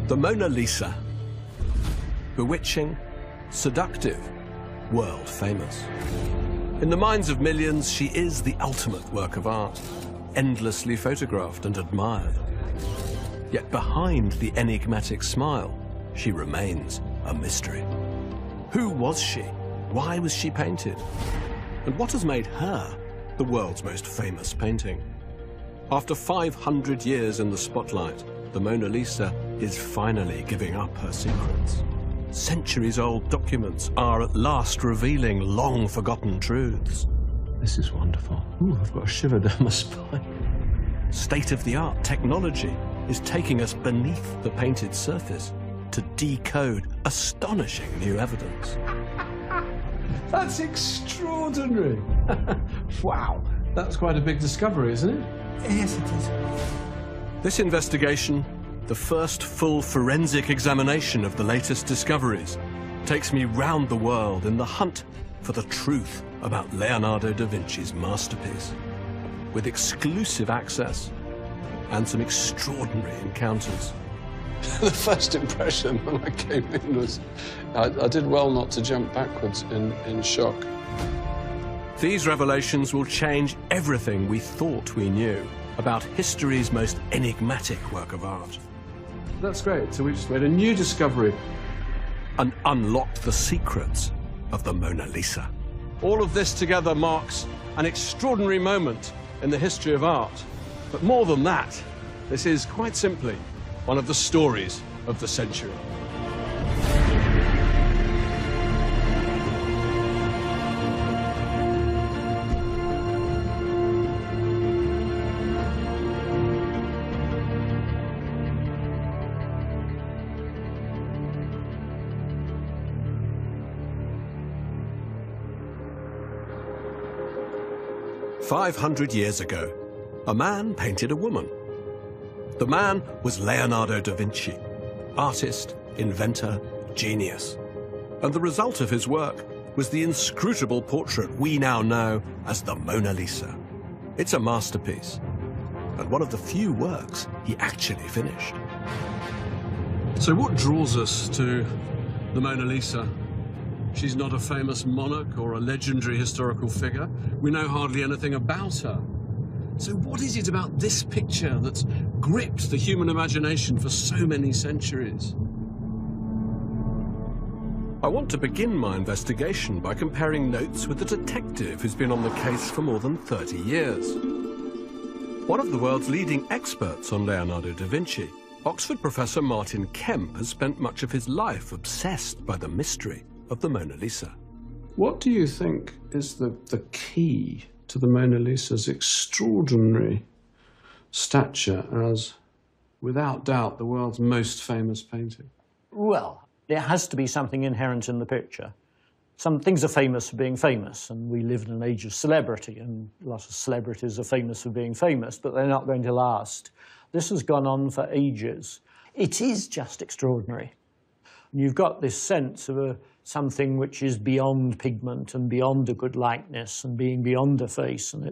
The Mona Lisa. Bewitching, seductive, world famous. In the minds of millions, she is the ultimate work of art, endlessly photographed and admired. Yet behind the enigmatic smile, she remains a mystery. Who was she? Why was she painted? And what has made her the world's most famous painting? After 500 years in the spotlight, the Mona Lisa is finally giving up her secrets. Centuries-old documents are at last revealing long-forgotten truths. This is wonderful. Ooh, I've got a shiver down my spine. State-of-the-art technology is taking us beneath the painted surface to decode astonishing new evidence. That's extraordinary. Wow, that's quite a big discovery, isn't it? Yes, it is. This investigation, the first full forensic examination of the latest discoveries, takes me round the world in the hunt for the truth about Leonardo da Vinci's masterpiece, with exclusive access and some extraordinary encounters. The first impression when I came in was I did well not to jump backwards in shock. These revelations will change everything we thought we knew about history's most enigmatic work of art. That's great. So we just made a new discovery. And unlocked the secrets of the Mona Lisa. All of this together marks an extraordinary moment in the history of art. But more than that, this is quite simply one of the stories of the century. "500 years ago, a man painted a woman. The man was Leonardo da Vinci, artist, inventor, genius. And the result of his work was the inscrutable portrait we now know as the Mona Lisa. It's a masterpiece, and one of the few works he actually finished." So what draws us to the Mona Lisa? She's not a famous monarch or a legendary historical figure. We know hardly anything about her. So what is it about this picture that's gripped the human imagination for so many centuries? I want to begin my investigation by comparing notes with a detective who's been on the case for more than 30 years. One of the world's leading experts on Leonardo da Vinci, Oxford professor Martin Kemp, has spent much of his life obsessed by the mystery of the Mona Lisa. What do you think is the key to the Mona Lisa's extraordinary stature as, without doubt, the world's most famous painting? Well, there has to be something inherent in the picture. Some things are famous for being famous, and we live in an age of celebrity, and lots of celebrities are famous for being famous, but they're not going to last. This has gone on for ages. It is just extraordinary. And you've got this sense of something which is beyond pigment and beyond a good likeness and being beyond a face, and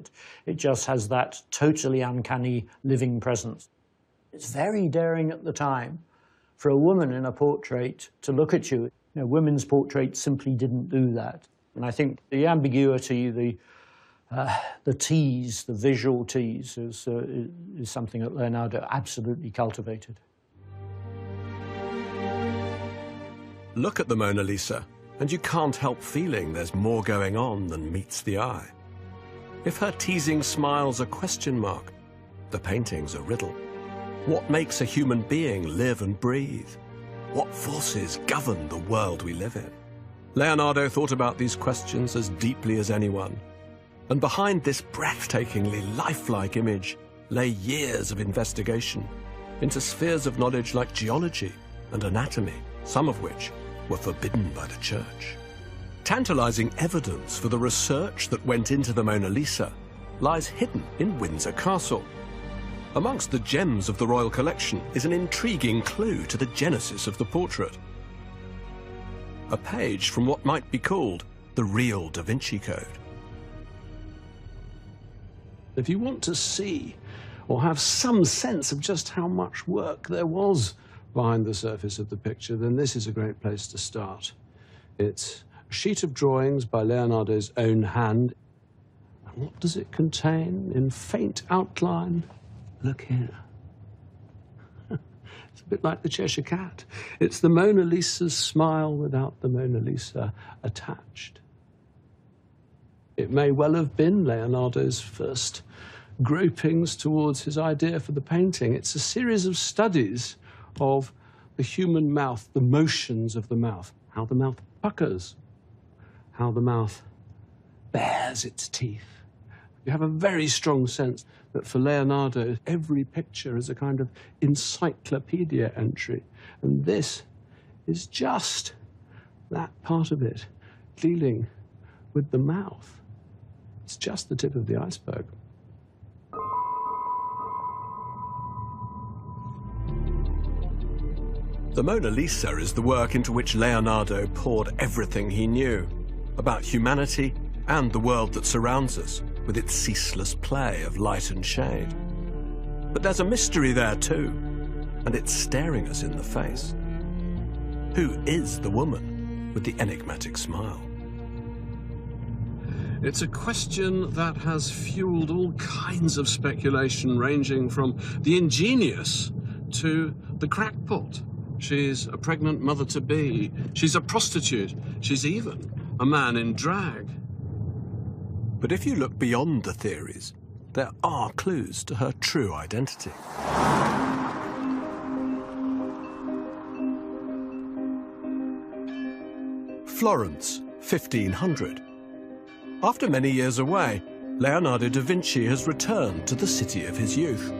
it just has that totally uncanny living presence. It's very daring at the time for a woman in a portrait to look at you. You know, women's portraits simply didn't do that. And I think the ambiguity, the tease, the visual tease is something that Leonardo absolutely cultivated. Look at the Mona Lisa, and you can't help feeling there's more going on than meets the eye. If her teasing smile's a question mark, the painting's a riddle. What makes a human being live and breathe? What forces govern the world we live in? Leonardo thought about these questions as deeply as anyone. And behind this breathtakingly lifelike image lay years of investigation into spheres of knowledge like geology and anatomy, some of which were forbidden by the church. Tantalizing evidence for the research that went into the Mona Lisa lies hidden in Windsor Castle. Amongst the gems of the royal collection is an intriguing clue to the genesis of the portrait. A page from what might be called the real Da Vinci Code. If you want to see or have some sense of just how much work there was behind the surface of the picture, then this is a great place to start. It's a sheet of drawings by Leonardo's own hand. And what does it contain in faint outline? Look here. It's a bit like the Cheshire Cat. It's the Mona Lisa's smile without the Mona Lisa attached. It may well have been Leonardo's first gropings towards his idea for the painting. It's a series of studies of the human mouth, the motions of the mouth, how the mouth puckers, how the mouth bares its teeth. You have a very strong sense that for Leonardo, every picture is a kind of encyclopedia entry. And this is just that part of it, dealing with the mouth. It's just the tip of the iceberg. The Mona Lisa is the work into which Leonardo poured everything he knew about humanity and the world that surrounds us, with its ceaseless play of light and shade. But there's a mystery there too, and it's staring us in the face. Who is the woman with the enigmatic smile? It's a question that has fueled all kinds of speculation, ranging from the ingenious to the crackpot. She's a pregnant mother-to-be. She's a prostitute. She's even a man in drag. But if you look beyond the theories, there are clues to her true identity. Florence, 1500. After many years away, Leonardo da Vinci has returned to the city of his youth.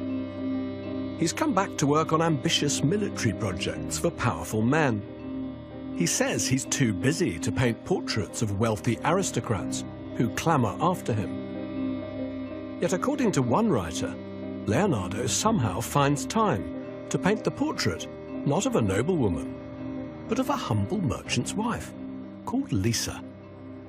He's come back to work on ambitious military projects for powerful men. He says he's too busy to paint portraits of wealthy aristocrats who clamour after him. Yet according to one writer, Leonardo somehow finds time to paint the portrait not of a noblewoman, but of a humble merchant's wife called Lisa.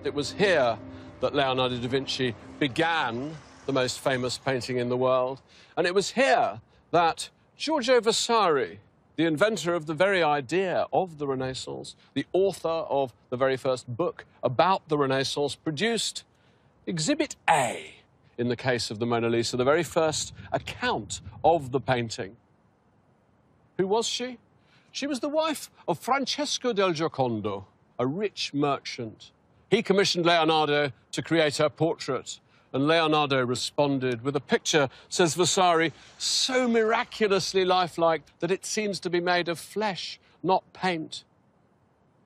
It was here that Leonardo da Vinci began the most famous painting in the world, and it was here that Giorgio Vasari, the inventor of the very idea of the Renaissance, the author of the very first book about the Renaissance, produced Exhibit A in the case of the Mona Lisa, the very first account of the painting. Who was she? She was the wife of Francesco del Giocondo, a rich merchant. He commissioned Leonardo to create her portrait, and Leonardo responded with a picture, says Vasari, so miraculously lifelike that it seems to be made of flesh, not paint.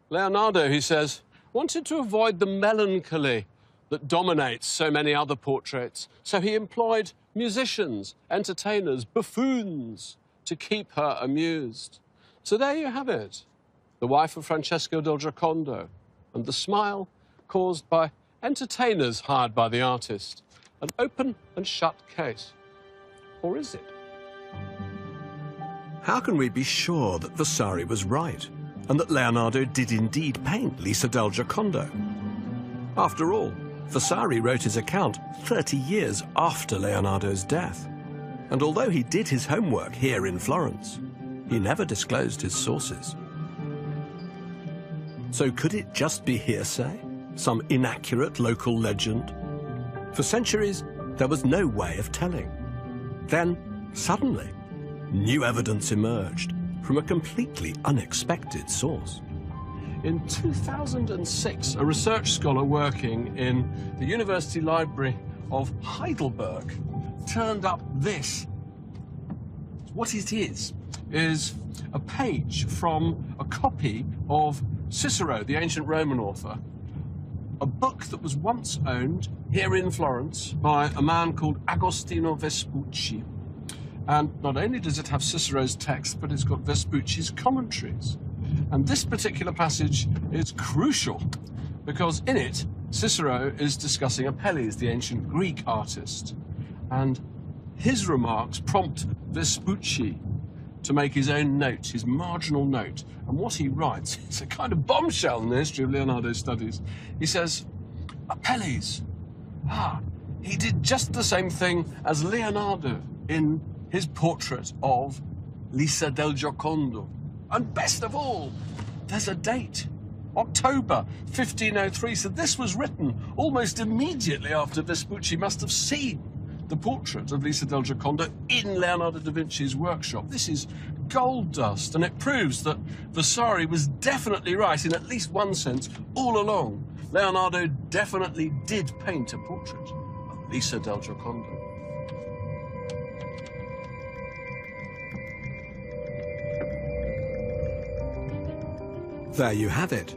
Leonardo, he says, wanted to avoid the melancholy that dominates so many other portraits, so he employed musicians, entertainers, buffoons to keep her amused. So there you have it, the wife of Francesco del Giocondo, and the smile caused by entertainers hired by the artist. An open and shut case. Or is it? How can we be sure that Vasari was right and that Leonardo did indeed paint Lisa del Giocondo? After all, Vasari wrote his account 30 years after Leonardo's death. And although he did his homework here in Florence, he never disclosed his sources. So could it just be hearsay? Some inaccurate local legend? For centuries, there was no way of telling. Then, suddenly, new evidence emerged from a completely unexpected source. In 2006, a research scholar working in the University Library of Heidelberg turned up this. What it is a page from a copy of Cicero, the ancient Roman author, a book that was once owned here in Florence by a man called Agostino Vespucci. And not only does it have Cicero's text, but it's got Vespucci's commentaries. And this particular passage is crucial because in it, Cicero is discussing Apelles, the ancient Greek artist. And his remarks prompt Vespucci to make his own note, his marginal note. And what he writes is a kind of bombshell in the history of Leonardo's studies. He says, Apelles, he did just the same thing as Leonardo in his portrait of Lisa del Giocondo. And best of all, there's a date. October 1503. So this was written almost immediately after Vespucci must have seen the portrait of Lisa del Giocondo in Leonardo da Vinci's workshop. This is gold dust, and it proves that Vasari was definitely right in at least one sense all along. Leonardo definitely did paint a portrait of Lisa del Giocondo. There you have it.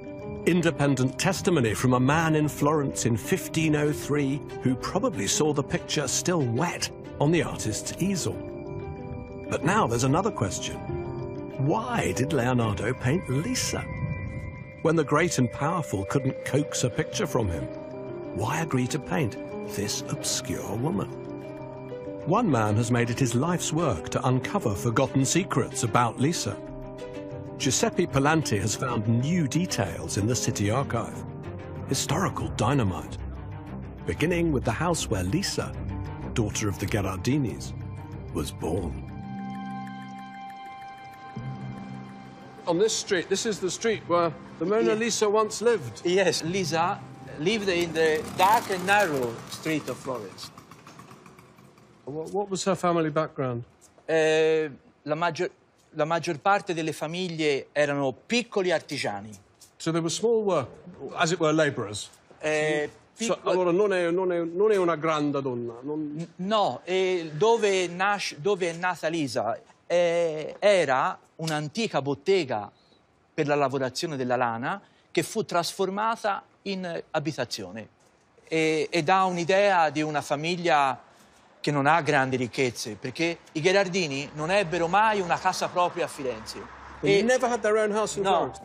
Independent testimony from a man in Florence in 1503 who probably saw the picture still wet on the artist's easel. But now there's another question. Why did Leonardo paint Lisa? When the great and powerful couldn't coax a picture from him, why agree to paint this obscure woman? One man has made it his life's work to uncover forgotten secrets about Lisa. Giuseppe Palanti has found new details in the city archive. Historical dynamite. Beginning with the house where Lisa, daughter of the Gherardinis, was born. On this street, this is the street where the Mona Lisa once lived. Yes, Lisa lived in the dark and narrow street of Florence. What was her family background? La maggior parte delle famiglie erano piccoli artigiani. So they were small work, as it were, labourers. Allora non è una grande donna. No, dove è nata Lisa era un'antica bottega per la lavorazione della lana che fu trasformata in abitazione e dà un'idea di una famiglia che non ha grandi ricchezze, perché i Gherardini non ebbero mai una casa propria a Firenze. They never had their own house in No. Florence.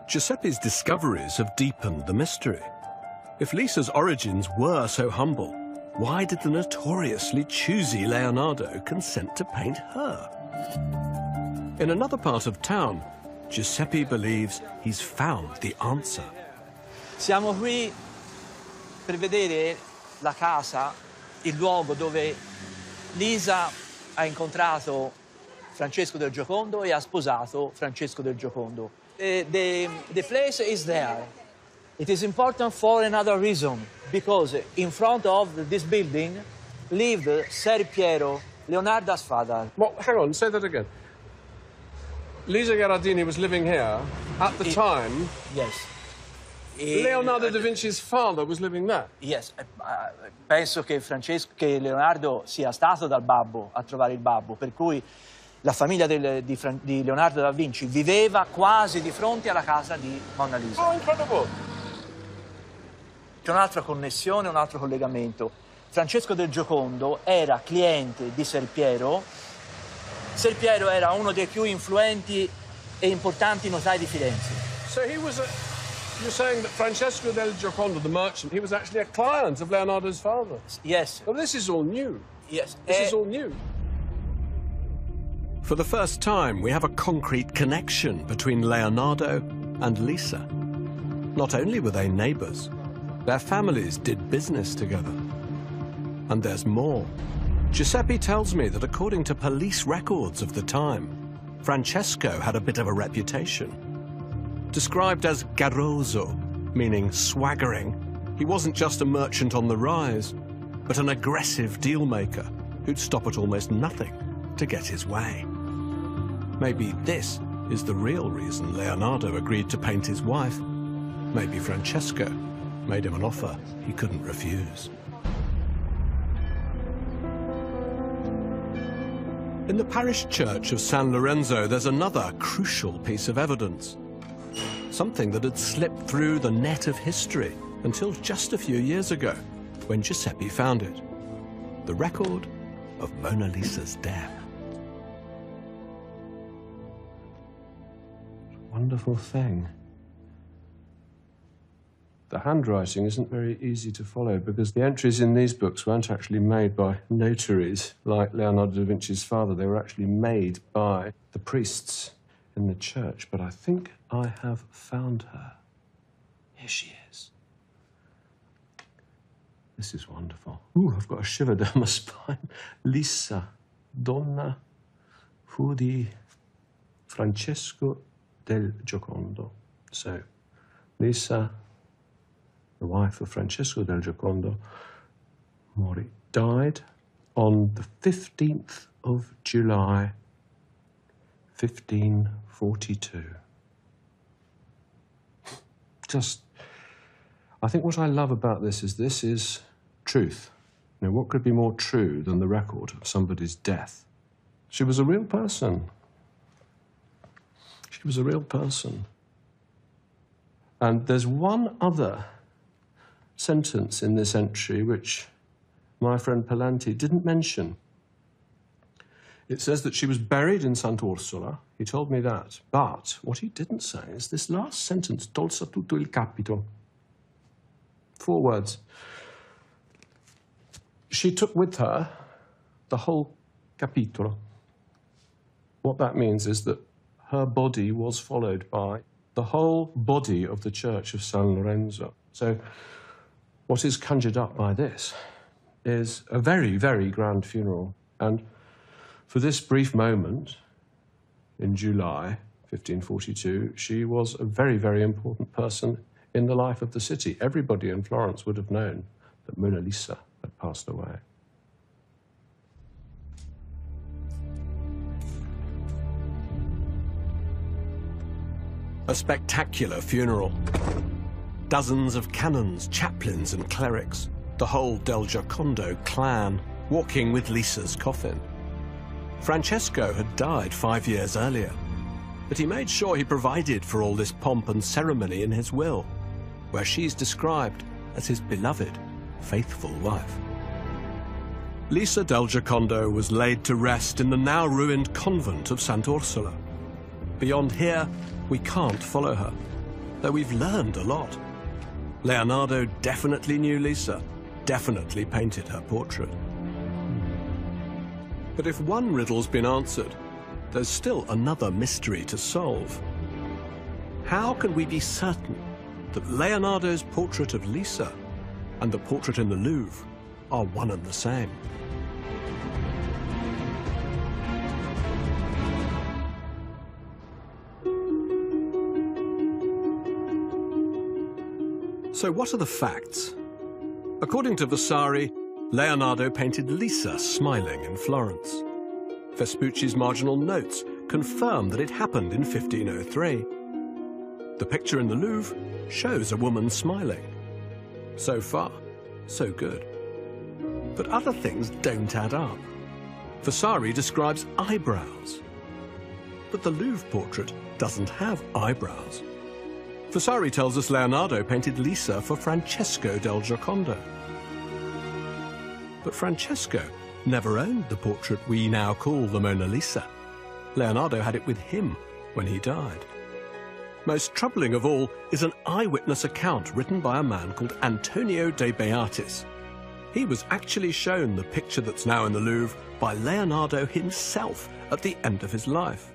Giuseppe's discoveries have deepened the mystery. If Lisa's origins were so humble, why did the notoriously choosy Leonardo consent to paint her? In another part of town, Giuseppe believes he's found the answer. Siamo qui per vedere la casa, il luogo dove Lisa ha incontrato Francesco del Giocondo e ha sposato Francesco del Giocondo. The place is there. It is important for another reason, because in front of this building lived Ser Piero, Leonardo's father. Well, hang on, say that again. Lisa Gherardini was living here at the time. Yes. Leonardo da Vinci's father was living there. Yes. Penso che Leonardo sia stato dal babbo a trovare il babbo, per cui la famiglia di Leonardo da Vinci viveva quasi di fronte alla casa di Mona Lisa. Oh, incredible! C'è un'altra connessione, un altro collegamento. Francesco del Giocondo era cliente di Ser Piero. Ser Piero era uno dei più influenti e importanti notai di Firenze. So you're saying that Francesco del Giocondo, the merchant, he was actually a client of Leonardo's father? Yes. Well, this is all new. Yes. This is all new. For the first time, we have a concrete connection between Leonardo and Lisa. Not only were they neighbours, their families did business together. And there's more. Giuseppe tells me that according to police records of the time, Francesco had a bit of a reputation. Described as garroso, meaning swaggering, he wasn't just a merchant on the rise, but an aggressive deal-maker who'd stop at almost nothing to get his way. Maybe this is the real reason Leonardo agreed to paint his wife. Maybe Francesco made him an offer he couldn't refuse. In the parish church of San Lorenzo, there's another crucial piece of evidence. Something that had slipped through the net of history until just a few years ago, when Giuseppe found it. The record of Mona Lisa's death. Wonderful thing. The handwriting isn't very easy to follow because the entries in these books weren't actually made by notaries like Leonardo da Vinci's father. They were actually made by the priests in the church. But I think I have found her. Here she is. This is wonderful. Ooh, I've got a shiver down my spine. Lisa, donna fu di Francesco del Giocondo. So, Lisa, the wife of Francesco del Giocondo, died on the 15th of July, 1542. I think what I love about this is truth. You know, what could be more true than the record of somebody's death? She was a real person. She was a real person. And there's one other sentence in this entry which my friend Palanti didn't mention. It says that she was buried in Sant'Orsola. He told me that. But what he didn't say is this last sentence, tolse tutto il capito. 4 words. She took with her the whole capitolo. What that means is that her body was followed by the whole body of the church of San Lorenzo. So what is conjured up by this is a very, very grand funeral. And for this brief moment in July 1542, she was a very, very important person in the life of the city. Everybody in Florence would have known that Mona Lisa had passed away. A spectacular funeral. Dozens of canons, chaplains and clerics, the whole Del Giocondo clan walking with Lisa's coffin. Francesco had died 5 years earlier, but he made sure he provided for all this pomp and ceremony in his will, where she's described as his beloved, faithful wife. Lisa Del Giocondo was laid to rest in the now ruined convent of Sant'Orsola. Beyond here, we can't follow her, though we've learned a lot. Leonardo definitely knew Lisa, definitely painted her portrait. But if one riddle's been answered, there's still another mystery to solve. How can we be certain that Leonardo's portrait of Lisa and the portrait in the Louvre are one and the same? So what are the facts? According to Vasari, Leonardo painted Lisa smiling in Florence. Vespucci's marginal notes confirm that it happened in 1503. The picture in the Louvre shows a woman smiling. So far, so good. But other things don't add up. Vasari describes eyebrows, but the Louvre portrait doesn't have eyebrows. Vasari tells us Leonardo painted Lisa for Francesco del Giocondo. But Francesco never owned the portrait we now call the Mona Lisa. Leonardo had it with him when he died. Most troubling of all is an eyewitness account written by a man called Antonio de Beatis. He was actually shown the picture that's now in the Louvre by Leonardo himself at the end of his life.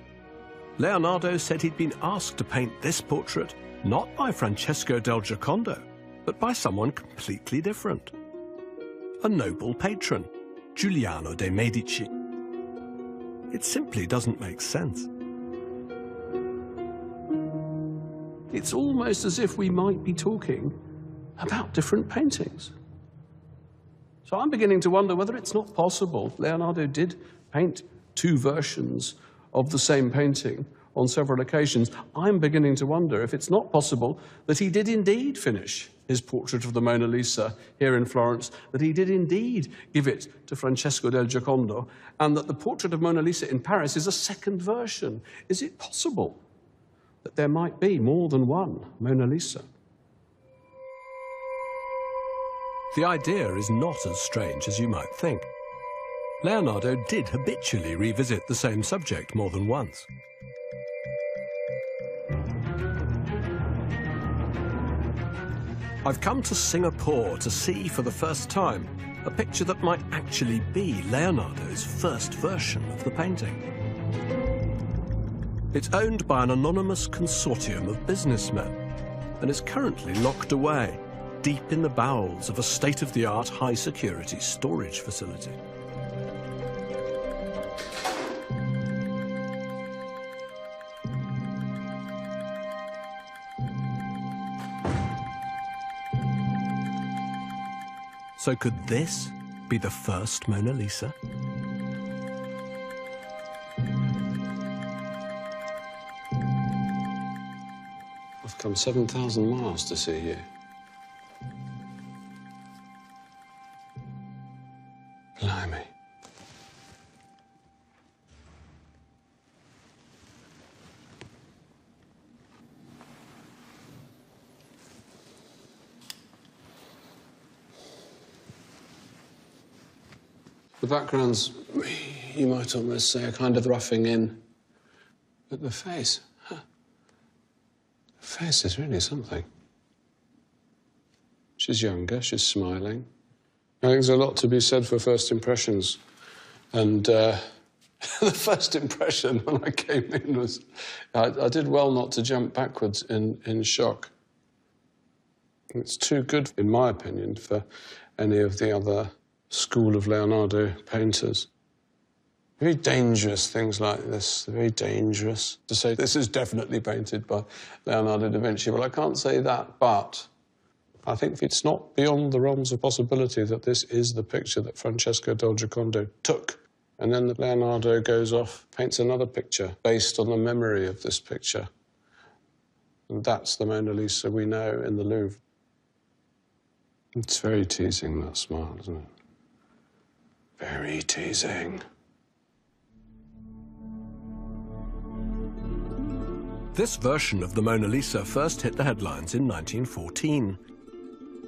Leonardo said he'd been asked to paint this portrait not by Francesco del Giocondo, but by someone completely different. A noble patron, Giuliano de' Medici. It simply doesn't make sense. It's almost as if we might be talking about different paintings. So I'm beginning to wonder whether it's not possible Leonardo did paint 2 versions of the same painting on several occasions. I'm beginning to wonder if it's not possible that he did indeed finish his portrait of the Mona Lisa here in Florence, that he did indeed give it to Francesco del Giocondo, and that the portrait of Mona Lisa in Paris is a second version. Is it possible that there might be more than one Mona Lisa? The idea is not as strange as you might think. Leonardo did habitually revisit the same subject more than once. I've come to Singapore to see for the first time a picture that might actually be Leonardo's first version of the painting. It's owned by an anonymous consortium of businessmen and is currently locked away deep in the bowels of a state-of-the-art high-security storage facility. So could this be the first Mona Lisa? I've come 7,000 miles to see you. Blimey. The background's, you might almost say, a kind of roughing in. But the face, huh? The face is really something. She's younger, she's smiling. I think there's a lot to be said for first impressions. And the first impression when I came in was, I did well not to jump backwards in shock. It's too good, in my opinion, for any of the other school of Leonardo painters. Very dangerous things like this, very dangerous. To say this is definitely painted by Leonardo da Vinci, well, I can't say that, but I think it's not beyond the realms of possibility that this is the picture that Francesco del Giocondo took. And then Leonardo goes off, paints another picture based on the memory of this picture. And that's the Mona Lisa we know in the Louvre. It's very teasing, that smile, isn't it? Very teasing. This version of the Mona Lisa first hit the headlines in 1914.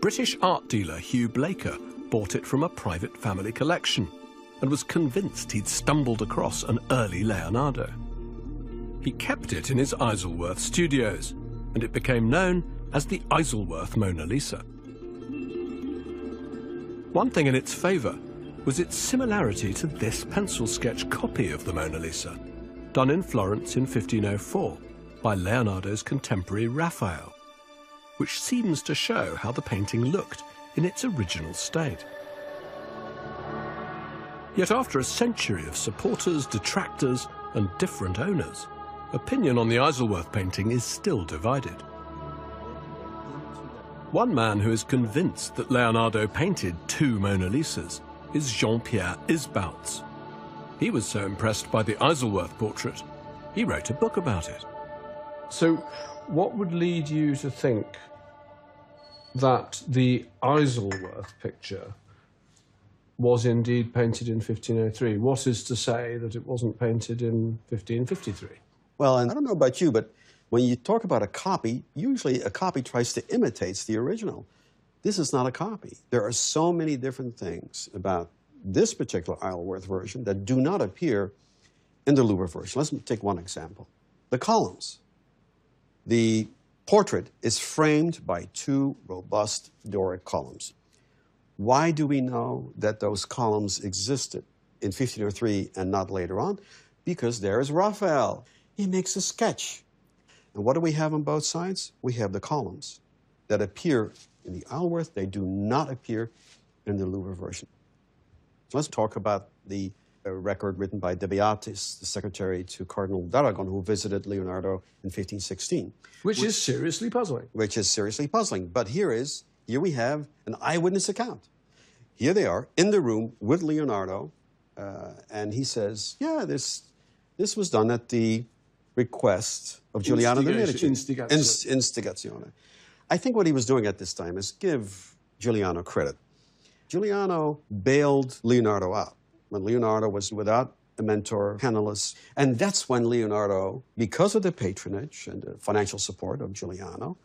British art dealer Hugh Blaker bought it from a private family collection and was convinced he'd stumbled across an early Leonardo. He kept it in his Isleworth studios, and it became known as the Isleworth Mona Lisa. One thing in its favour was its similarity to this pencil sketch copy of the Mona Lisa, done in Florence in 1504 by Leonardo's contemporary Raphael, which seems to show how the painting looked in its original state. Yet after a century of supporters, detractors, and different owners, opinion on the Isleworth painting is still divided. One man who is convinced that Leonardo painted two Mona Lisas is Jean-Pierre Isbouts. He was so impressed by the Isleworth portrait, he wrote a book about it. So what would lead you to think that the Isleworth picture was indeed painted in 1503? What is to say that it wasn't painted in 1553? Well, and I don't know about you, but when you talk about a copy, usually a copy tries to imitate the original. This is not a copy. There are so many different things about this particular Isleworth version that do not appear in the Louvre version. Let's take one example. The columns. The portrait is framed by two robust Doric columns. Why do we know that those columns existed in 1503 and not later on? Because there is Raphael. He makes a sketch. And what do we have on both sides? We have the columns that appear in the Isleworth. They do not appear in the Louvre version. So let's talk about the record written by De Beatis, the secretary to Cardinal d'Aragon, who visited Leonardo in 1516. Which is seriously puzzling. Which is seriously puzzling. But here we have an eyewitness account. Here they are in the room with Leonardo, and he says, yeah, this was done at the request of Giuliano de' Medici. Instigazione. I think what he was doing at this time is give Giuliano credit. Giuliano bailed Leonardo out when Leonardo was without a mentor, penniless. And that's when Leonardo, because of the patronage and the financial support of Giuliano,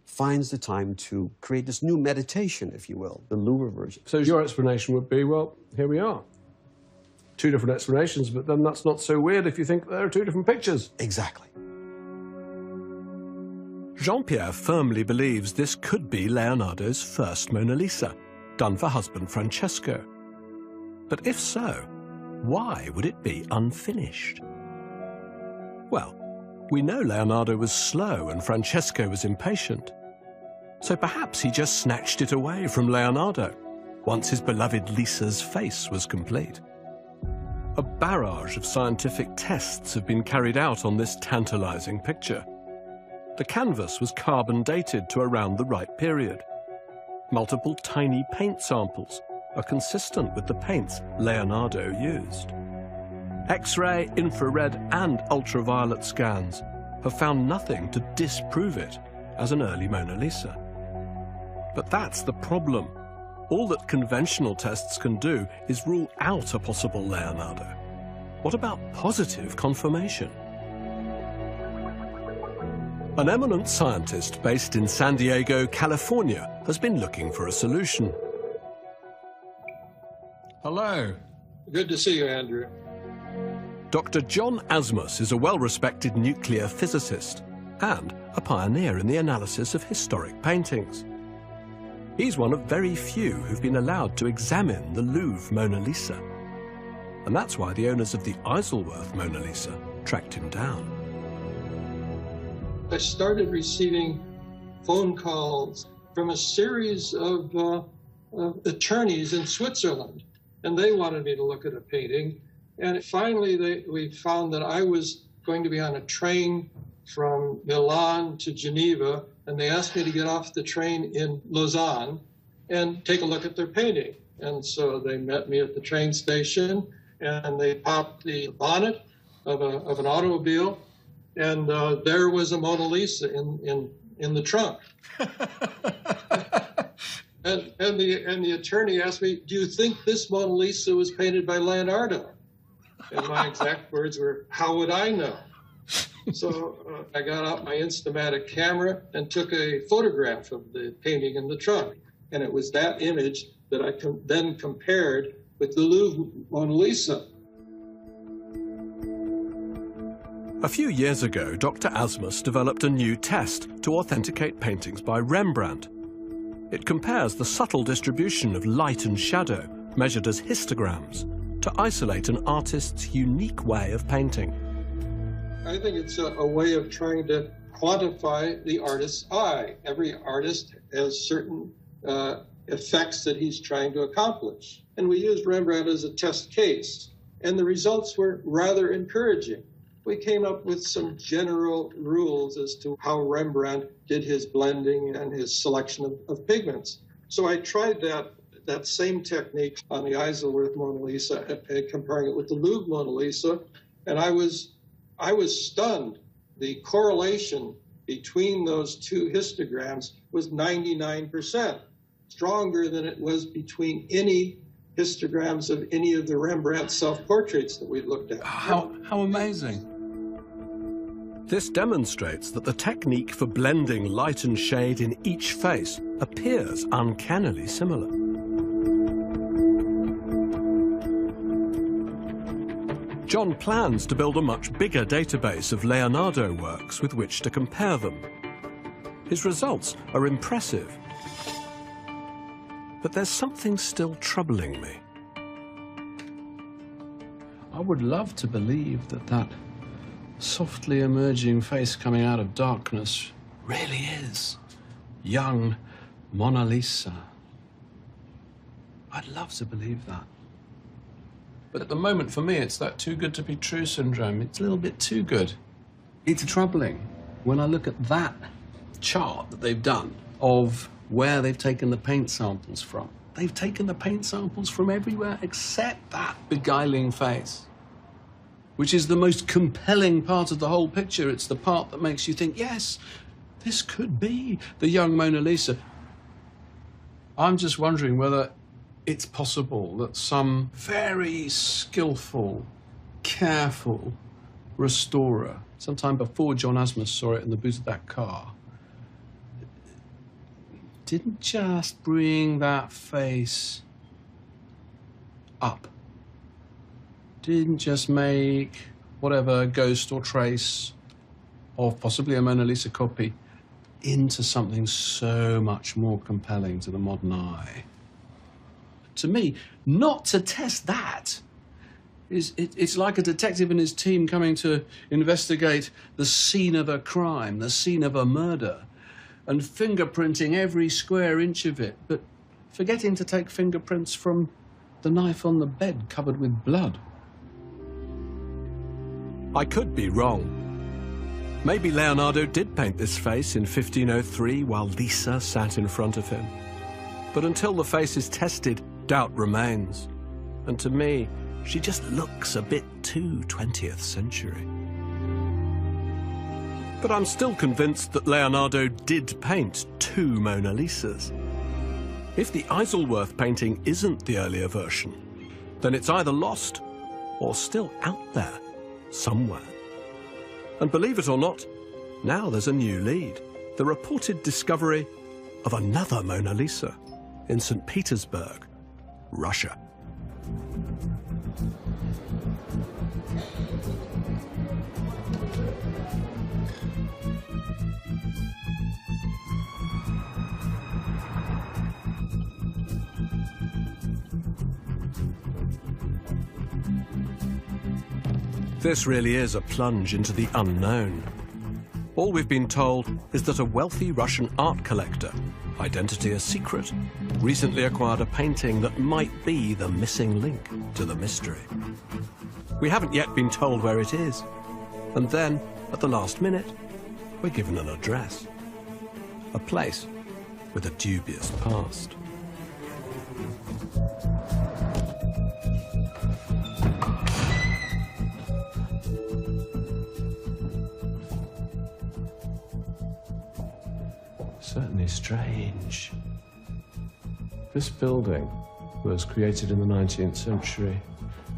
finds the time to create this new meditation, if you will, the Louvre version. So your explanation would be, well, here we are. Two different explanations, but then that's not so weird if you think there are two different pictures. Exactly. Jean-Pierre firmly believes this could be Leonardo's first Mona Lisa, done for husband Francesco. But if so, why would it be unfinished? Well, we know Leonardo was slow and Francesco was impatient. So perhaps he just snatched it away from Leonardo once his beloved Lisa's face was complete. A barrage of scientific tests have been carried out on this tantalizing picture. The canvas was carbon dated to around the right period. Multiple tiny paint samples are consistent with the paints Leonardo used. X-ray, infrared, and ultraviolet scans have found nothing to disprove it as an early Mona Lisa. But that's the problem. All that conventional tests can do is rule out a possible Leonardo. What about positive confirmation? An eminent scientist based in San Diego, California, has been looking for a solution. Hello. Good to see you, Andrew. Dr. John Asmus is a well-respected nuclear physicist and a pioneer in the analysis of historic paintings. He's one of very few who've been allowed to examine the Louvre Mona Lisa. And that's why the owners of the Isleworth Mona Lisa tracked him down. I started receiving phone calls from a series of attorneys in Switzerland, and they wanted me to look at a painting. And finally, we found that I was going to be on a train from Milan to Geneva, and they asked me to get off the train in Lausanne and take a look at their painting. And so they met me at the train station, and they popped the bonnet of an automobile, and there was a Mona Lisa in the trunk. and the attorney asked me, "Do you think this Mona Lisa was painted by Leonardo?" And my exact words were, "How would I know?" So I got out my Instamatic camera and took a photograph of the painting in the trunk. And it was that image that I then compared with the Louvre Mona Lisa. A few years ago, Dr. Asmus developed a new test to authenticate paintings by Rembrandt. It compares the subtle distribution of light and shadow, measured as histograms, to isolate an artist's unique way of painting. I think it's a way of trying to quantify the artist's eye. Every artist has certain effects that he's trying to accomplish. And we used Rembrandt as a test case, and the results were rather encouraging. We came up with some general rules as to how Rembrandt did his blending and his selection of pigments. So I tried that same technique on the Isleworth Mona Lisa, comparing it with the Louvre Mona Lisa, and I was stunned. The correlation between those two histograms was 99%, stronger than it was between any histograms of any of the Rembrandt self-portraits that we looked at. How amazing. This demonstrates that the technique for blending light and shade in each face appears uncannily similar. John plans to build a much bigger database of Leonardo works with which to compare them. His results are impressive. But there's something still troubling me. I would love to believe that softly emerging face coming out of darkness really is young Mona Lisa. I'd love to believe that. But at the moment, for me, it's that too good to be true syndrome. It's a little bit too good. It's troubling when I look at that chart that they've done of where they've taken the paint samples from. They've taken the paint samples from everywhere except that beguiling face, which is the most compelling part of the whole picture. It's the part that makes you think, yes, this could be the young Mona Lisa. I'm just wondering whether it's possible that some very skillful, careful restorer, sometime before John Asmus saw it in the boot of that car, didn't just bring that face up. Didn't just make whatever ghost or trace of possibly a Mona Lisa copy into something so much more compelling to the modern eye. To me, not to test that it's like a detective and his team coming to investigate the scene of a crime, the scene of a murder, and fingerprinting every square inch of it, but forgetting to take fingerprints from the knife on the bed covered with blood. I could be wrong. Maybe Leonardo did paint this face in 1503 while Lisa sat in front of him. But until the face is tested, doubt remains. And to me, she just looks a bit too 20th century. But I'm still convinced that Leonardo did paint two Mona Lisas. If the Isleworth painting isn't the earlier version, then it's either lost or still out there somewhere. And believe it or not, now there's a new lead. The reported discovery of another Mona Lisa in St. Petersburg, Russia. This really is a plunge into the unknown. All we've been told is that a wealthy Russian art collector, identity a secret, recently acquired a painting that might be the missing link to the mystery. We haven't yet been told where it is. And then, at the last minute, we're given an address. A place with a dubious past. Certainly strange. This building was created in the 19th century.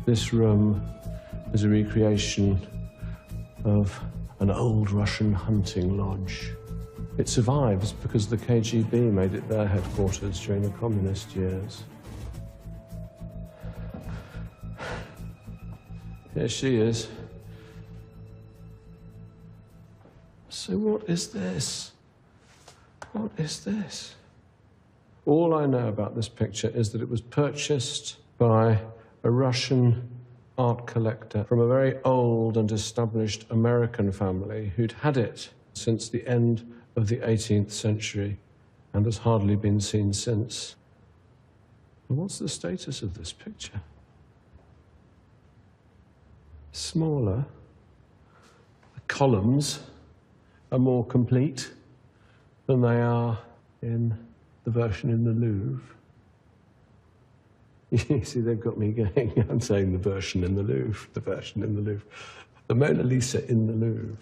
This room is a recreation of an old Russian hunting lodge. It survives because the KGB made it their headquarters during the communist years. Here she is. So what is this? What is this? All I know about this picture is that it was purchased by a Russian art collector from a very old and established American family who'd had it since the end of the 18th century and has hardly been seen since. And what's the status of this picture? Smaller. The columns are more complete than they are in the version in the Louvre. You see, they've got me going. I'm saying the version in the Louvre, the version in the Louvre. The Mona Lisa in the Louvre.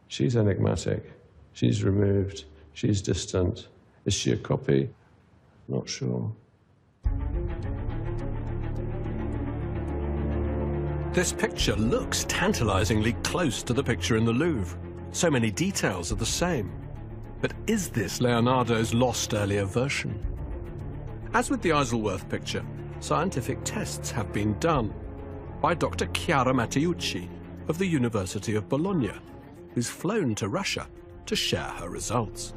She's enigmatic. She's removed. She's distant. Is she a copy? Not sure. This picture looks tantalizingly close to the picture in the Louvre. So many details are the same. But is this Leonardo's lost earlier version? As with the Isleworth picture, scientific tests have been done by Dr. Chiara Matteucci of the University of Bologna, who's flown to Russia to share her results.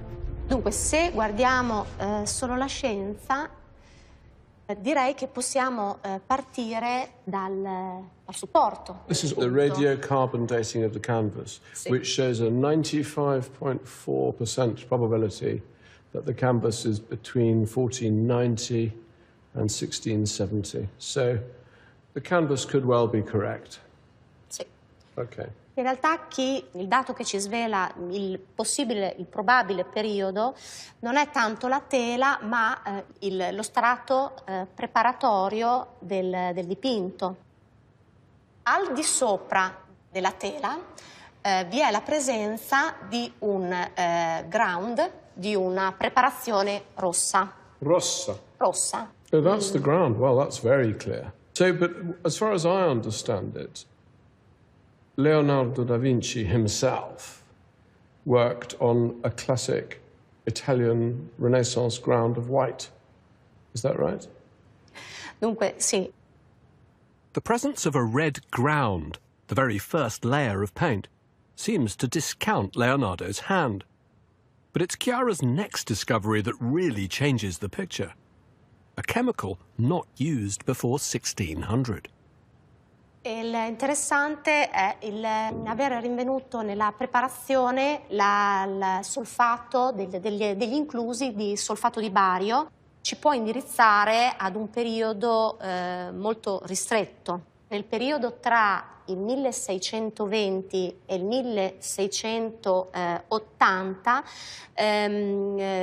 Dunque, se guardiamo solo la scienza, direi che possiamo partire dal supporto. This is the radiocarbon dating of the canvas, which shows a 95.4% probability that the canvas is between 1490 and 1670. So the canvas could well be correct. Sì. Okay. In realtà il dato che ci svela il probabile periodo non è tanto la tela, ma lo strato preparatorio del dipinto. Al di sopra della tela vi è la presenza di un ground, di una preparazione rossa. Rossa. Rossa. Oh, that's the ground. Well, that's very clear. So, but as far as I understand it, Leonardo da Vinci himself worked on a classic Italian Renaissance ground of white. Is that right? Dunque, sì. The presence of a red ground, the very first layer of paint, seems to discount Leonardo's hand. But it's Chiara's next discovery that really changes the picture. A chemical not used before 1600. Interessante è aver rinvenuto nella preparazione il solfato, degli inclusi di solfato di bario. Ci può indirizzare ad un periodo molto ristretto. nel periodo tra il 1620 e il 1680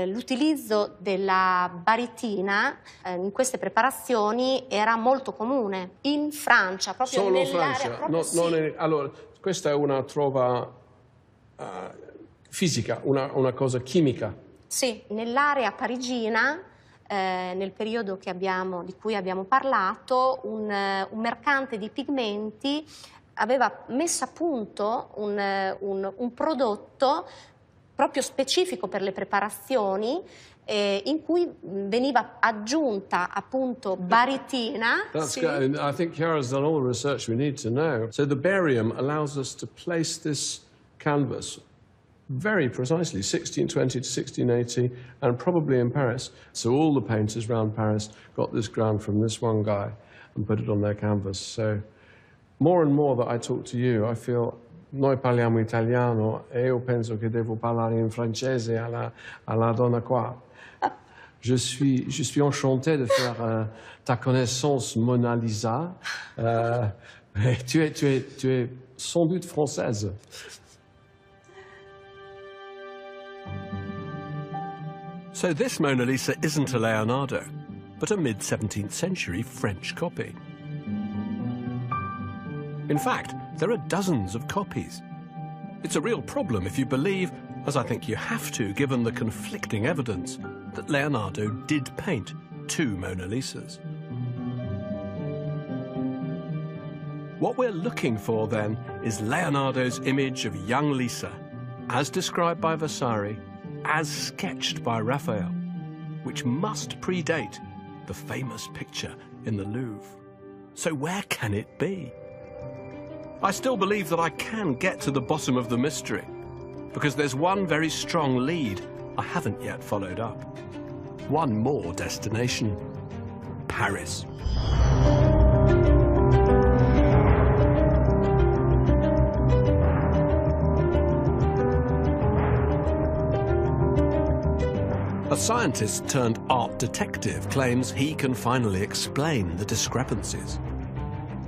l'utilizzo della baritina in queste preparazioni era molto comune. In Francia, proprio Solo nell'area... Francia? proprio sì. Allora, questa è una trova fisica, una cosa chimica. Sì, nell'area parigina, nel periodo di cui abbiamo parlato, un mercante di pigmenti aveva messo a punto un prodotto proprio specifico per le preparazioni in cui veniva aggiunta appunto baritina. That's sì. good. I think Chiara's done all the research we need to know. So the barium allows us to place this canvas very precisely, 1620 to 1680, and probably in Paris. So all the painters around Paris got this ground from this one guy and put it on their canvas. So more and more that I talk to you, I feel noi parliamo italiano e io penso che devo parlare in francese alla donna qua. Je suis enchanté de faire ta connaissance, Mona Lisa. Tu es sans doute française. So this Mona Lisa isn't a Leonardo, but a mid-17th century French copy. In fact, there are dozens of copies. It's a real problem if you believe, as I think you have to given the conflicting evidence, that Leonardo did paint 2 Mona Lisas. What we're looking for then is Leonardo's image of young Lisa, as described by Vasari, as sketched by Raphael, which must predate the famous picture in the Louvre. So where can it be? I still believe that I can get to the bottom of the mystery, because there's one very strong lead I haven't yet followed up. One more destination: Paris. A scientist turned art detective claims he can finally explain the discrepancies.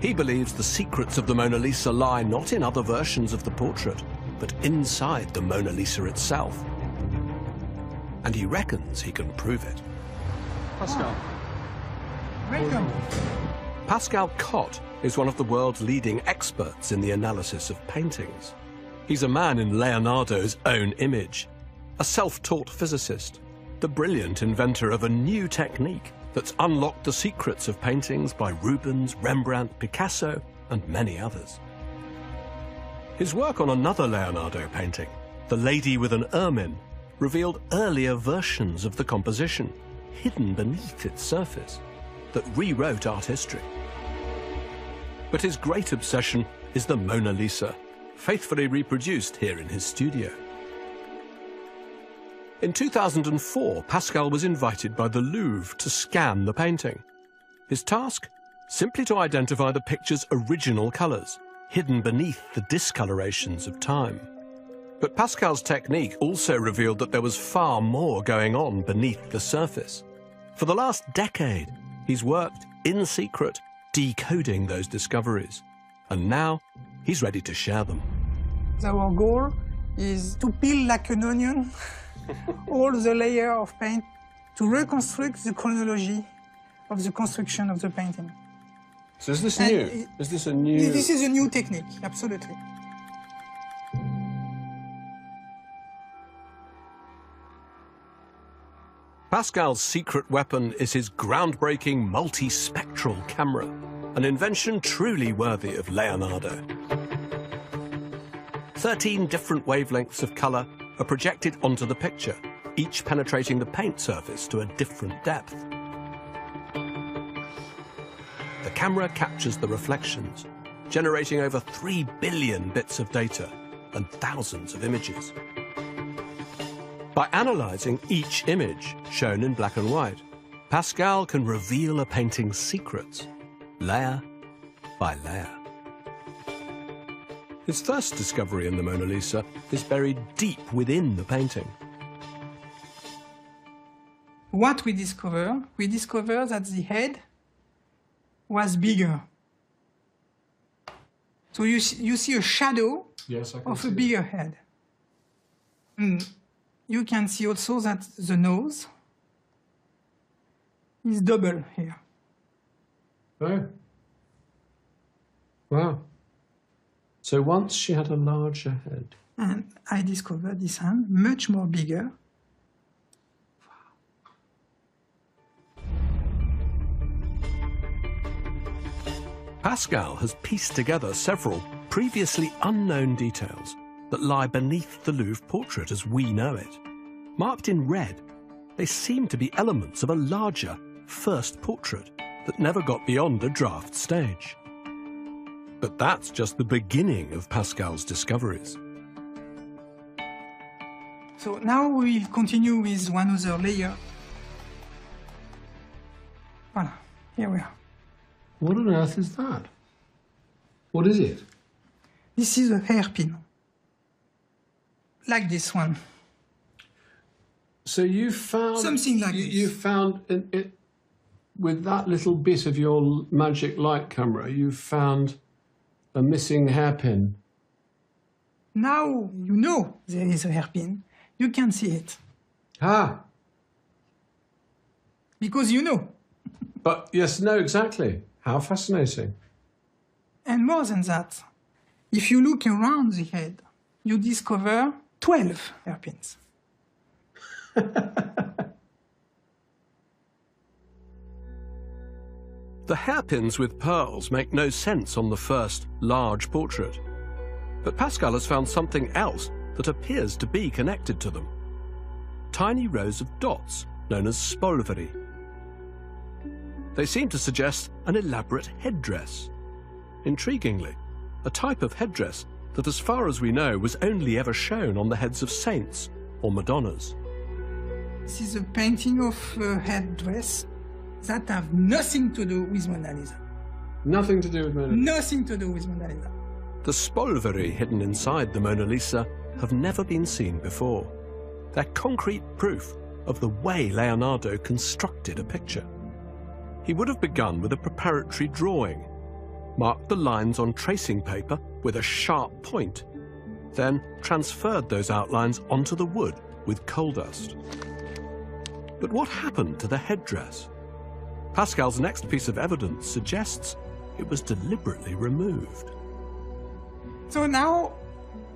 He believes the secrets of the Mona Lisa lie not in other versions of the portrait, but inside the Mona Lisa itself. And he reckons he can prove it. Pascal. Welcome. Pascal Cott is one of the world's leading experts in the analysis of paintings. He's a man in Leonardo's own image, a self-taught physicist, the brilliant inventor of a new technique that's unlocked the secrets of paintings by Rubens, Rembrandt, Picasso, and many others. His work on another Leonardo painting, The Lady with an Ermine, revealed earlier versions of the composition, hidden beneath its surface, that rewrote art history. But his great obsession is the Mona Lisa, faithfully reproduced here in his studio. In 2004, Pascal was invited by the Louvre to scan the painting. His task? Simply to identify the picture's original colours, hidden beneath the discolorations of time. But Pascal's technique also revealed that there was far more going on beneath the surface. For the last decade, he's worked in secret, decoding those discoveries. And now, he's ready to share them. Our goal is to peel like an onion all the layers of paint to reconstruct the chronology of the construction of the painting. So is this new? Is this a new... This is a new technique, absolutely. Pascal's secret weapon is his groundbreaking multi-spectral camera, an invention truly worthy of Leonardo. 13 different wavelengths of colour are projected onto the picture, each penetrating the paint surface to a different depth. The camera captures the reflections, generating over 3 billion bits of data and thousands of images. By analysing each image, shown in black and white, Pascal can reveal a painting's secrets, layer by layer. His first discovery in the Mona Lisa is buried deep within the painting. What we discovered that the head was bigger. So you see a shadow Yes, I can of see a it. bigger head. And you can see also that the nose is double here. Oh. Wow. So once she had a larger head. And I discovered this hand much more bigger. Pascal has pieced together several previously unknown details that lie beneath the Louvre portrait as we know it. Marked in red, they seem to be elements of a larger first portrait that never got beyond a draft stage. But that's just the beginning of Pascal's discoveries. So now we continue with one other layer. Voilà, here we are. What on earth is that? What is it? This is a hairpin, like this one. So you found... Something like this. You found, with that little bit of your magic light camera, you found a missing hairpin. Now you know there is a hairpin. You can see it. Ah! Because you know. But yes, no, exactly. How fascinating. And more than that, if you look around the head, you discover 12 hairpins. The hairpins with pearls make no sense on the first large portrait. But Pascal has found something else that appears to be connected to them. Tiny rows of dots known as spolveri. They seem to suggest an elaborate headdress. Intriguingly, a type of headdress that, as far as we know, was only ever shown on the heads of saints or Madonnas. This is a painting of a headdress that have nothing to do with Mona Lisa. Nothing to do with Mona Lisa. Nothing to do with Mona Lisa. The spolveri hidden inside the Mona Lisa have never been seen before. They're concrete proof of the way Leonardo constructed a picture. He would have begun with a preparatory drawing, marked the lines on tracing paper with a sharp point, then transferred those outlines onto the wood with coal dust. But what happened to the headdress? Pascal's next piece of evidence suggests it was deliberately removed. So now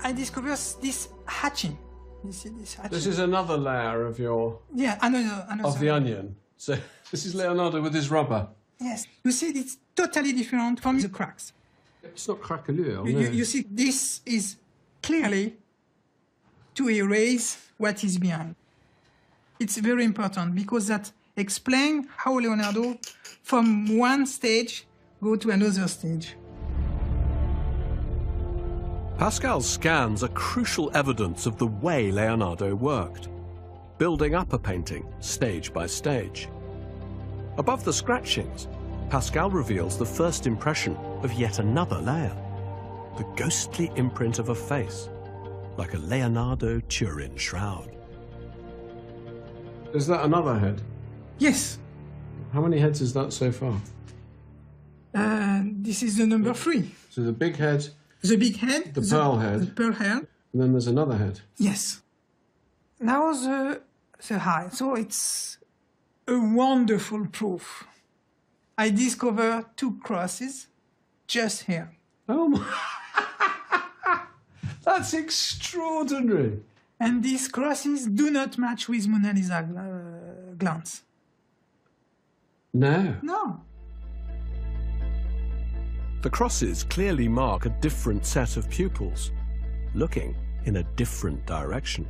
I discover this hatching. You see this hatching? This is another layer of your... Yeah, another of the onion. So this is Leonardo with his rubber. Yes. You see, it's totally different from the cracks. It's not craquelure, no. You see, this is clearly to erase what is behind. It's very important because that explains how Leonardo, from one stage, go to another stage. Pascal's scans are crucial evidence of the way Leonardo worked, building up a painting stage by stage. Above the scratchings, Pascal reveals the first impression of yet another layer, the ghostly imprint of a face, like a Leonardo Turin shroud. Is that another head? Yes. How many heads is that so far? This is the number 3. So the big head, The big head. The pearl head. The pearl head. and then there's another head. Yes. Now the eye. So it's a wonderful proof. I discovered 2 crosses just here. Oh my! That's extraordinary. And these crosses do not match with Mona Lisa glance. No. No. The crosses clearly mark a different set of pupils, looking in a different direction.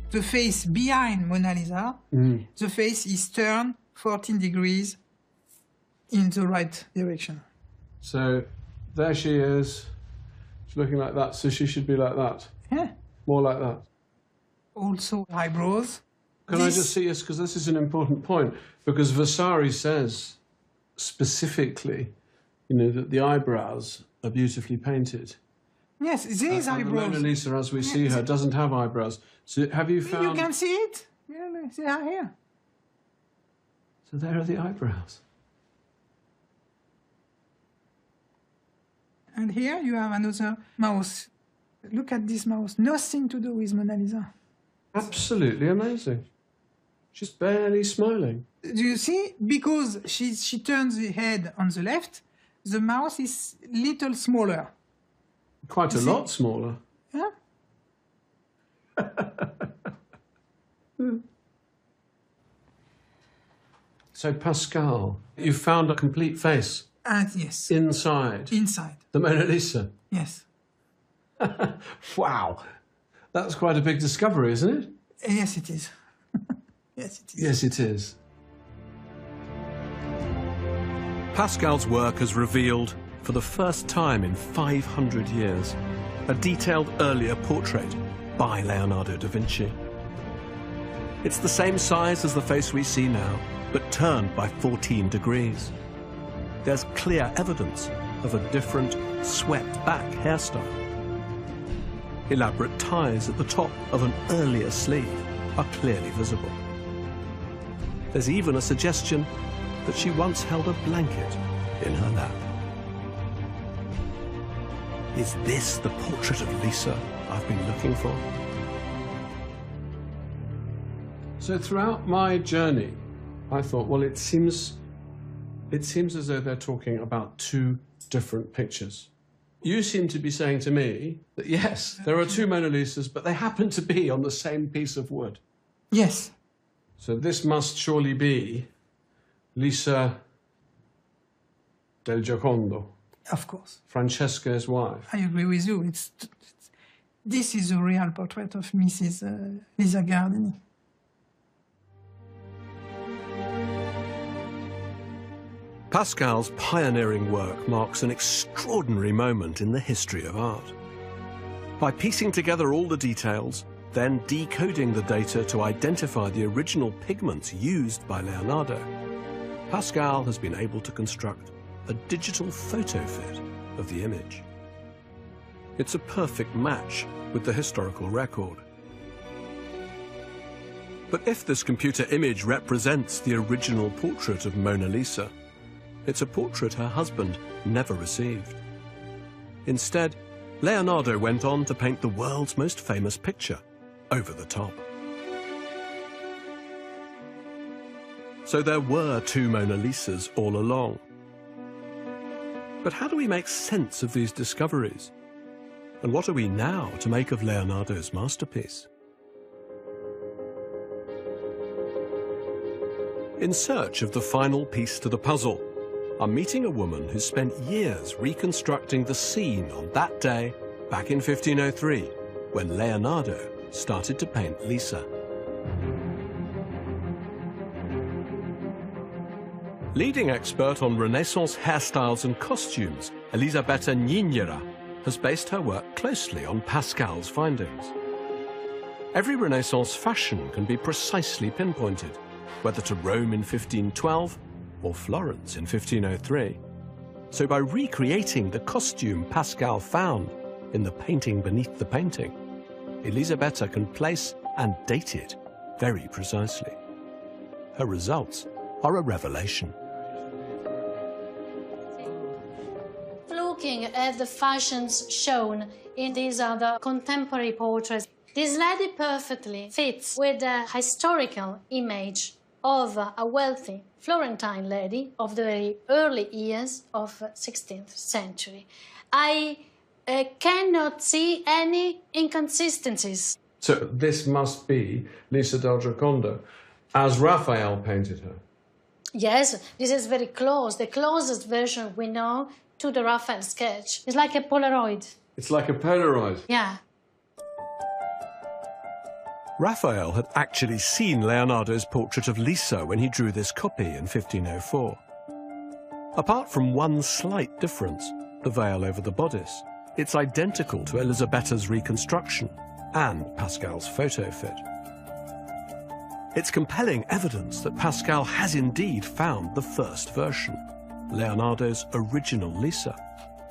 The face behind Mona Lisa, the face is turned 14 degrees in the right direction. So there she is. She's looking like that, so she should be like that. Yeah. More like that. Also eyebrows. Can I just see this, because this is an important point, because Vasari says specifically, you know, that the eyebrows are beautifully painted. Yes, these And eyebrows. the Mona Lisa, as we see her, doesn't have eyebrows. So have you found... You can see it. Yeah, they are here. So there are the eyebrows. And here you have another mouse. Look at this mouse. Nothing to do with Mona Lisa. Absolutely amazing. She's barely smiling. Do you see? Because she turns the head on the left, the mouth is little smaller. Quite a lot smaller. Yeah? So, Pascal, you found a complete face Yes. inside Inside. the Mona Lisa. Yes. Wow. That's quite a big discovery, isn't it? Yes, it is. Yes, it is. Yes, it is. Pascal's work has revealed, for the first time in 500 years, a detailed earlier portrait by Leonardo da Vinci. It's the same size as the face we see now, but turned by 14 degrees. There's clear evidence of a different, swept-back hairstyle. Elaborate ties at the top of an earlier sleeve are clearly visible. There's even a suggestion that she once held a blanket in her lap. Is this the portrait of Lisa I've been looking for? So throughout my journey, I thought, well, it seems as though they're talking about two different pictures. You seem to be saying to me that, yes, there are two Mona Lisas, but they happen to be on the same piece of wood. Yes. So this must surely be Lisa del Giocondo, Of course. Francesca's wife. I agree with you. This is a real portrait of Mrs. Lisa Gardini. Pascal's pioneering work marks an extraordinary moment in the history of art. By piecing together all the details, then decoding the data to identify the original pigments used by Leonardo, Pascal has been able to construct a digital photo fit of the image. It's a perfect match with the historical record. But if this computer image represents the original portrait of Mona Lisa, it's a portrait her husband never received. Instead, Leonardo went on to paint the world's most famous picture over the top. So there were two Mona Lisas all along. But how do we make sense of these discoveries? And what are we now to make of Leonardo's masterpiece? In search of the final piece to the puzzle, I'm meeting a woman who spent years reconstructing the scene on that day back in 1503, when Leonardo started to paint Lisa. Leading expert on Renaissance hairstyles and costumes, Elisabetta Niñera, has based her work closely on Pascal's findings. Every Renaissance fashion can be precisely pinpointed, whether to Rome in 1512 or Florence in 1503. So by recreating the costume Pascal found in the painting beneath the painting, Elisabetta can place and date it very precisely. Her results are a revelation. Looking at the fashions shown in these other contemporary portraits, this lady perfectly fits with the historical image of a wealthy Florentine lady of the very early years of 16th century. I cannot see any inconsistencies. So this must be Lisa del Giocondo, as Raphael painted her. Yes, this is very close. The closest version we know to the Raphael sketch. It's like a Polaroid. It's like a Polaroid. Yeah. Raphael had actually seen Leonardo's portrait of Lisa when he drew this copy in 1504. Apart from one slight difference, the veil over the bodice, it's identical to Elisabetta's reconstruction and Pascal's photo fit. It's compelling evidence that Pascal has indeed found the first version, Leonardo's original Lisa,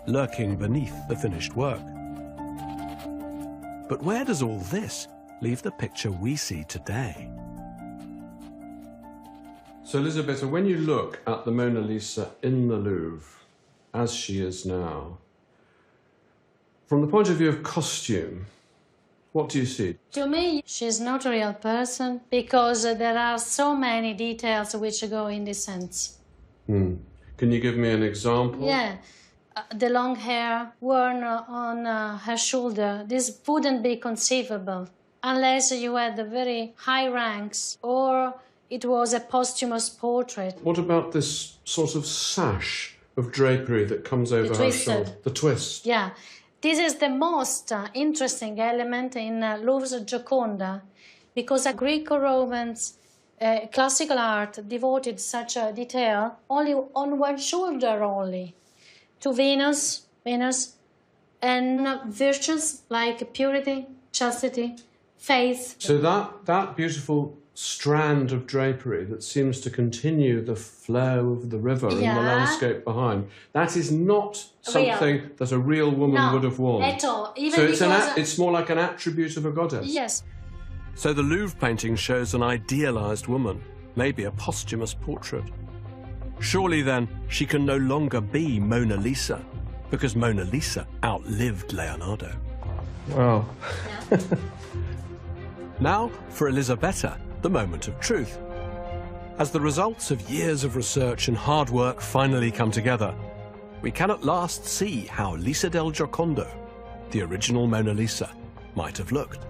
lurking beneath the finished work. But where does all this leave the picture we see today? So, Elisabetta, when you look at the Mona Lisa in the Louvre, as she is now, From the point of view of costume, what do you see? To me, she's not a real person because there are so many details which go in this sense. Can you give me an example? Yeah. The long hair worn on her shoulder, this wouldn't be conceivable unless you had the very high ranks or it was a posthumous portrait. What about this sort of sash of drapery that comes over her shoulder? The twist. Yeah. This is the most interesting element in Louvre's Gioconda because Greco-Romans classical art devoted such a detail only on one shoulder only. To Venus, and virtues like purity, chastity, faith. So that beautiful strand of drapery that seems to continue the flow of the river and the landscape behind, that is not something that a real woman would have worn. At all. Even so it's more like an attribute of a goddess. Yes. So the Louvre painting shows an idealized woman, maybe a posthumous portrait. Surely then she can no longer be Mona Lisa, because Mona Lisa outlived Leonardo. Wow. Now, for Elisabetta, the moment of truth. As the results of years of research and hard work finally come together, we can at last see how Lisa del Giocondo, the original Mona Lisa, might have looked.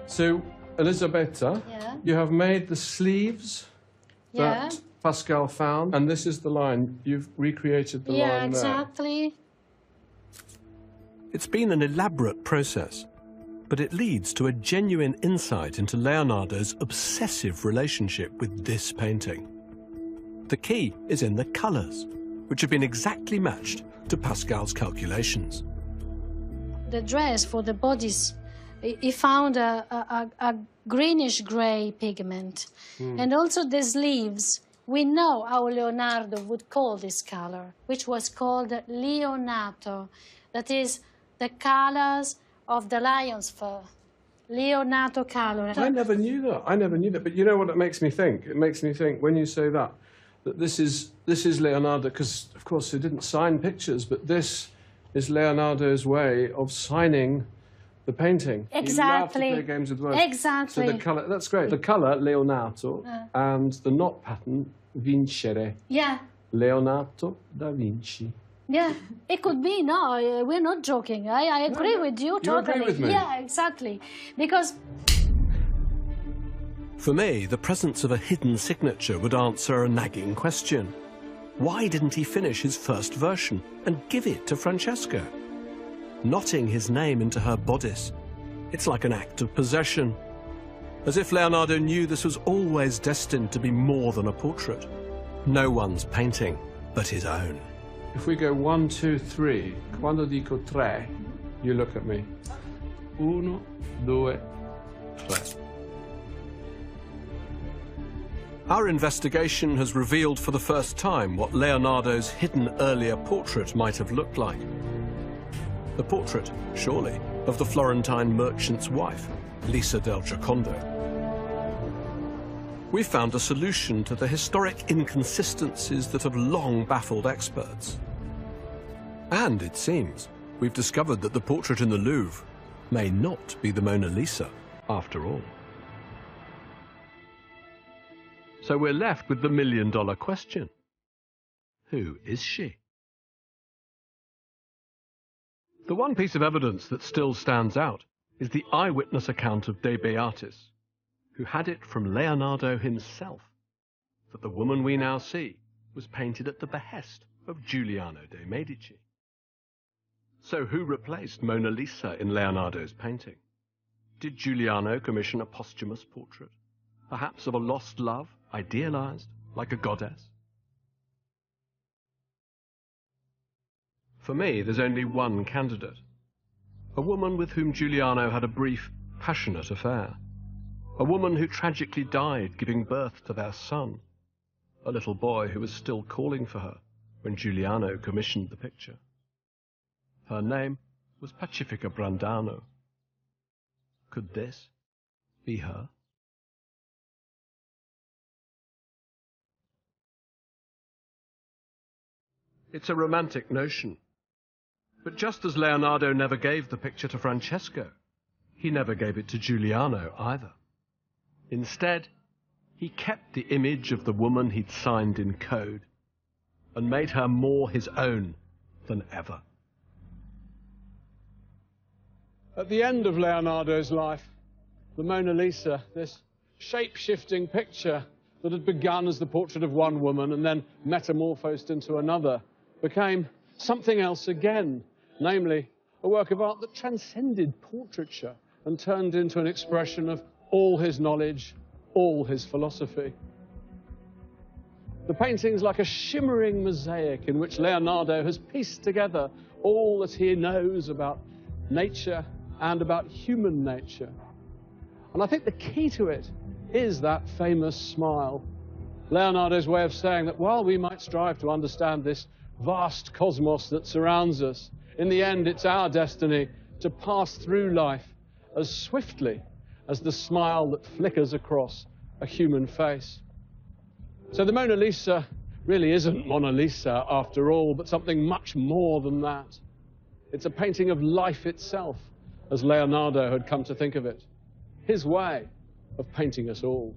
So, Elisabetta, you have made the sleeves that Pascal found, and this is the line. You've recreated the line there. Yeah, exactly. It's been an elaborate process, but it leads to a genuine insight into Leonardo's obsessive relationship with this painting. The key is in the colours, which have been exactly matched to Pascal's calculations. The dress for the bodies, he found a greenish-grey pigment. And also the sleeves. We know how Leonardo would call this color, which was called leonato. That is the colors of the lion's fur. Leonato color. I never knew that. But you know what it makes me think? It makes me think, when you say that this is Leonardo, because, of course, he didn't sign pictures, but this is Leonardo's way of signing the painting. Exactly. He loved to play games with words. Exactly. So the colour, that's great. The colour, Leonato, and the knot pattern, vincere. Yeah. Leonardo da Vinci. Yeah, it could be. No, we're not joking. I agree with you totally. You agree with me? Yeah, exactly. Because for me, the presence of a hidden signature would answer a nagging question. Why didn't he finish his first version and give it to Francesca? Knotting his name into her bodice, it's like an act of possession. As if Leonardo knew this was always destined to be more than a portrait. No one's painting but his own. If we go 1, 2, 3, quando dico tre, you look at me. 1, 2, 3. Our investigation has revealed for the first time what Leonardo's hidden earlier portrait might have looked like. The portrait, surely, of the Florentine merchant's wife, Lisa del Giocondo. We found a solution to the historic inconsistencies that have long baffled experts. And, it seems, we've discovered that the portrait in the Louvre may not be the Mona Lisa, after all. So we're left with the million-dollar question. Who is she? The one piece of evidence that still stands out is the eyewitness account of De Beatis, who had it from Leonardo himself that the woman we now see was painted at the behest of Giuliano de' Medici. So who replaced Mona Lisa in Leonardo's painting? Did Giuliano commission a posthumous portrait, perhaps of a lost love, idealized like a goddess? For me, there's only one candidate, a woman with whom Giuliano had a brief, passionate affair. A woman who tragically died giving birth to their son, a little boy who was still calling for her when Giuliano commissioned the picture. Her name was Pacifica Brandano. Could this be her? It's a romantic notion. But just as Leonardo never gave the picture to Francesco, he never gave it to Giuliano either. Instead, he kept the image of the woman he'd signed in code and made her more his own than ever. At the end of Leonardo's life, the Mona Lisa, this shape-shifting picture that had begun as the portrait of one woman and then metamorphosed into another, became something else again, namely a work of art that transcended portraiture and turned into an expression of all his knowledge, all his philosophy. The painting's like a shimmering mosaic in which Leonardo has pieced together all that he knows about nature and about human nature. And I think the key to it is that famous smile. Leonardo's way of saying that while we might strive to understand this vast cosmos that surrounds us, in the end it's our destiny to pass through life as swiftly as the smile that flickers across a human face. So the Mona Lisa really isn't Mona Lisa after all, but something much more than that. It's a painting of life itself, as Leonardo had come to think of it, his way of painting us all.